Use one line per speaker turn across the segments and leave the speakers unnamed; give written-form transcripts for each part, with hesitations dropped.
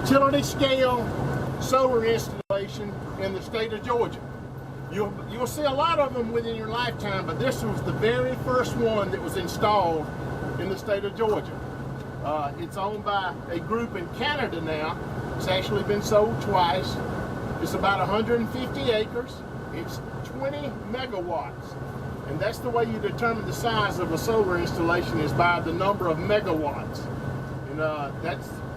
utility scale solar installation in the state of Georgia. You'll see a lot of them within your lifetime, but this was the very first one that was installed in the state of Georgia. It's owned by a group in Canada now. It's actually been sold twice. It's about 150 acres. It's 20 megawatts. And that's the way you determine the size of a solar installation, is by the number of megawatts. And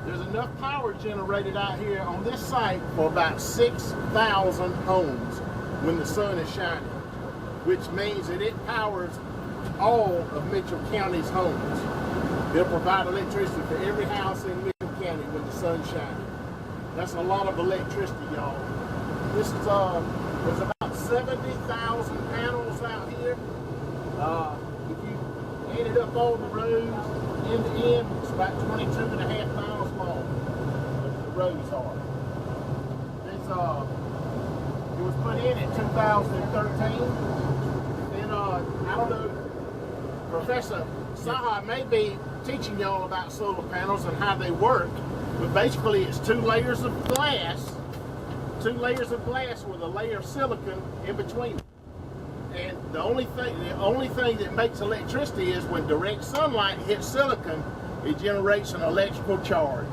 there's enough power generated out here on this site for about 6,000 homes when the sun is shining, which means that it powers all of Mitchell County's homes. They'll provide electricity for every house in Mitchell County when the sun's shining. That's a lot of electricity, y'all. This is there's about 70,000 panels out here. If you added up all the roads end to end, it's about 22.5 miles long. The roads are. It was put in 2013. And I don't know, Professor Saha may be teaching y'all about solar panels and how they work, but basically it's two layers of glass with a layer of silicon in between them. And the only thing that makes electricity is when direct sunlight hits silicon, it generates an electrical charge.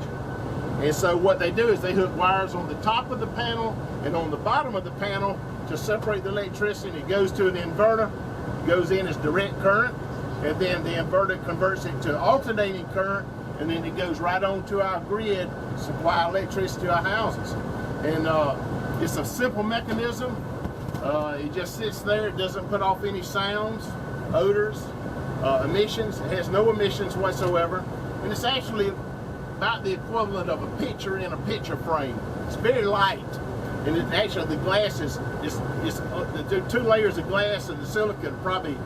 And so what they do is they hook wires on the top of the panel and on the bottom of the panel to separate the electricity, and it goes to an inverter, goes in as direct current, and then the inverter converts it to alternating current, and then it goes right on to our grid, supply electricity to our houses. And it's a simple mechanism. It just sits there. It doesn't put off any sounds, odors, emissions. It has no emissions whatsoever. And it's actually about the equivalent of a picture in a picture frame. It's very light. And actually the glass is the two layers of glass and the silicon probably,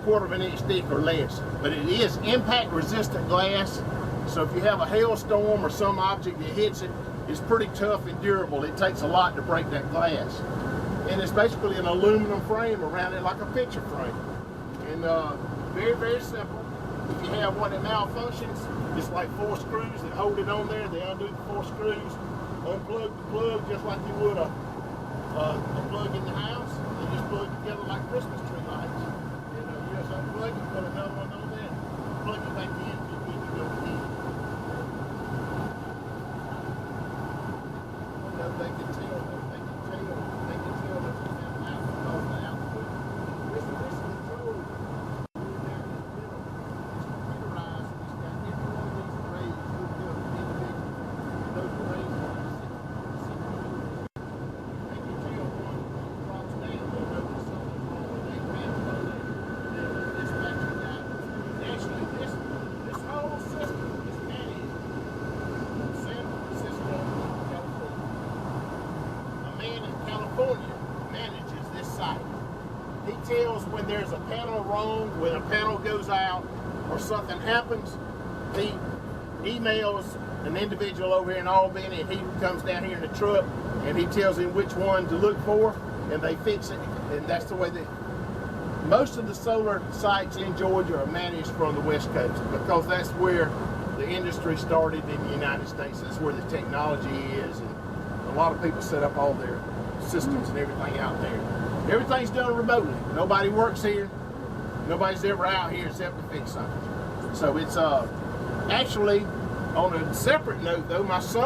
quarter of an inch thick or less. But it is impact resistant glass. So if you have a hailstorm or some object that hits it, it's pretty tough and durable. It takes a lot to break that glass. And it's basically an aluminum frame around it like a picture frame. And very, very simple. If you have one that malfunctions, it's like 4 screws that hold it on there. They undo the 4 screws, unplug the plug just like you would a plug in the house. They just plug together like Christmas tree lights. You just unplug it, put another one on there, plug it back in, and you can go again. They can tell that this is out because the output. This is controlled. It's computerized. It's got every one of these arrays hooked up individually. Those arrays are they can tell one drops down, they'll know that something's wrong with that panel on there. They'll dispatch it out. Actually, this whole system is managed in San Francisco, California. A man in California manages this site. He tells when there's a panel wrong, when a panel goes out, or something happens. He emails an individual over here in Albany, and he comes down here in the truck, and he tells him which one to look for, and they fix it. And that's the way that most of the solar sites in Georgia are managed from the West Coast, because that's where the industry started in the United States. That's where the technology is, and a lot of people set up all their systems and everything out there. Everything's done remotely. Nobody works here. Nobody's ever out here except to fix something. So it's actually, on a separate note though, my son